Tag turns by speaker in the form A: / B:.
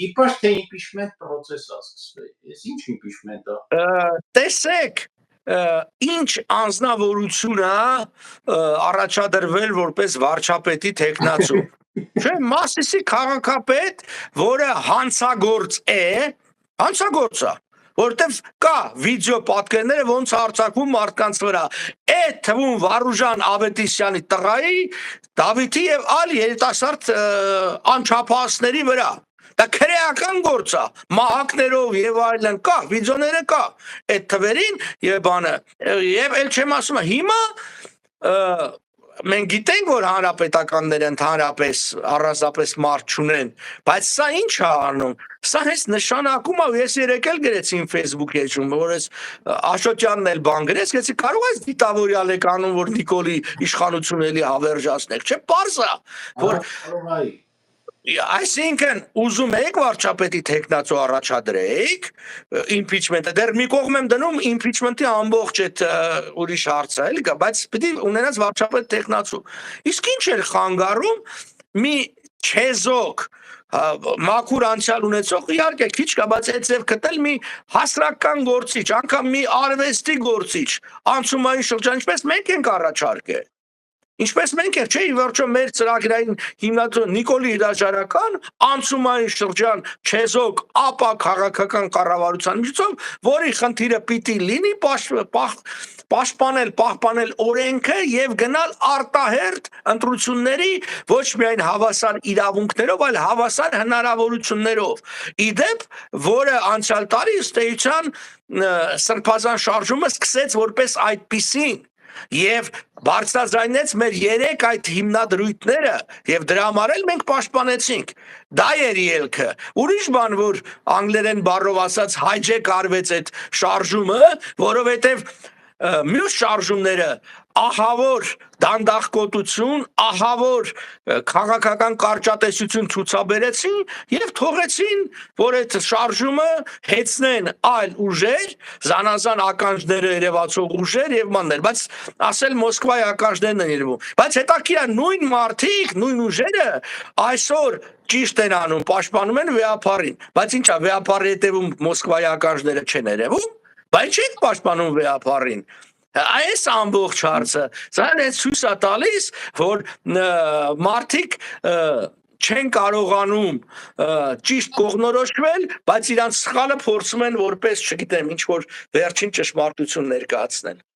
A: իբր թե impeachment process-ը սկսվի։ Ես ինչ impeachment-ը։
B: Տեսեք, ինչ անձնավորություն է առաջադրվել որպես վարչապետի տեխնացու։ Չէ, Մասիսի քաղաքապետ, որը հանցագործ է, որտեվ կա վիդեո պատկերները ոնց արձակվում մարդկանց վրա։ Այդ թվում Վարուժան Ավետիսյանի տղայի, Դավիթի եւ այլ երիտասարդ անչափահասների վրա։ Դա քրեական գործ է, մահակներով եւ այլն կա, վիդեոները կա։ Այդ թվերին եւ բանը, եւ ել չեմ ասում, հիմա մենք գիտենք, որ հանրապետականները ընդհանրապես առանձնապես մարդ չունեն, բայց սա ինչ է անում։ Սա հենց նշանակում է, ես երեկ էլ գրեցի իմ Facebook էջում, որ ես Աշոտյանն էլ բան գրեց, գեցի կարող ես դիտավորյալ եք անում, որ Նիկոլի իշխանությունը էլի հավերժացնեք, չէ, պարզ է, որ այսինքն ուզում եք վարչապետի տեխնացու առաջադրեք impeachment-ը, դեռ մի կողմ եմ դնում impeachment-ի ամբողջ այդ ուրիշ հարցը էլի կա, բայց պիտի ունենաս վարչապետ տեխնացու։ Իսկ ինչ էր խանգարում մի չեզոք մաքուր անցյալ ունեցող, իհարկե քիչ կա, բայց այդ ձև գտել մի հասարակական գործիչ, անգամ մի արվեստի գործիչ, անցումային շրջան, ինչպես մենք ենք առաջարկել։ Ինչպես մենք ենք, չէ, ի վերջո մեր ծրագրային հիմնադրող Նիկոլի հրաժարական անցումային շրջան չեզոք ապա քաղաքական կառավարության միջոցով, որի խնդիրը պիտի լինի պահպանել օրենքը եւ գնալ արտահերթ ընտրությունների ոչ միայն հավասար իրավունքներով, այլ հավասար հնարավորություններով։ Իդեպ, որը անցյալ տարի ըստ էության Սրբազան շարժումը սկսեց որպես այդպիսին եւ բարձրաձայնեց մեր 3 այդ հիմնադրույթները եւ դրա համար էլ մենք պաշտպանեցինք։ Դա էր ելքը։ Ուրիշ բան, որ անգլերեն բառով ասած hijack արվեց այդ շարժումը, որովհետեւ մյուս շարժումները ահավոր դանդաղկոտություն, ահավոր քաղաքական կարճատեսություն ցուցաբերեցին եւ թողեցին, որ այդ շարժումը հեծնեն այլ ուժեր, զանազան ականջները երևացող ուժեր եւ մաններ, բայց ասել Մոսկվայի ականջներն են երևում։ Բայց հետաքրքիր է նույն մարդիկ, նույն ուժերը այսօր ճիշտ են անում, պաշտպանում են վեհապարին, բայց ինչա վեհապարի հետևում Մոսկվայի ականջները չեն երևում, բայց չեն պաշտպանում վեհապարին։ Այս ամբողջ հարցը, սա ցույց է տալիս, որ մարդիկ չեն կարողանում ճիշտ կողմնորոշվել, բայց իրանց սխալը փորձում են որպես, չգիտեմ, ինչ որ վերջին ճշմարտություն ներկայացնել։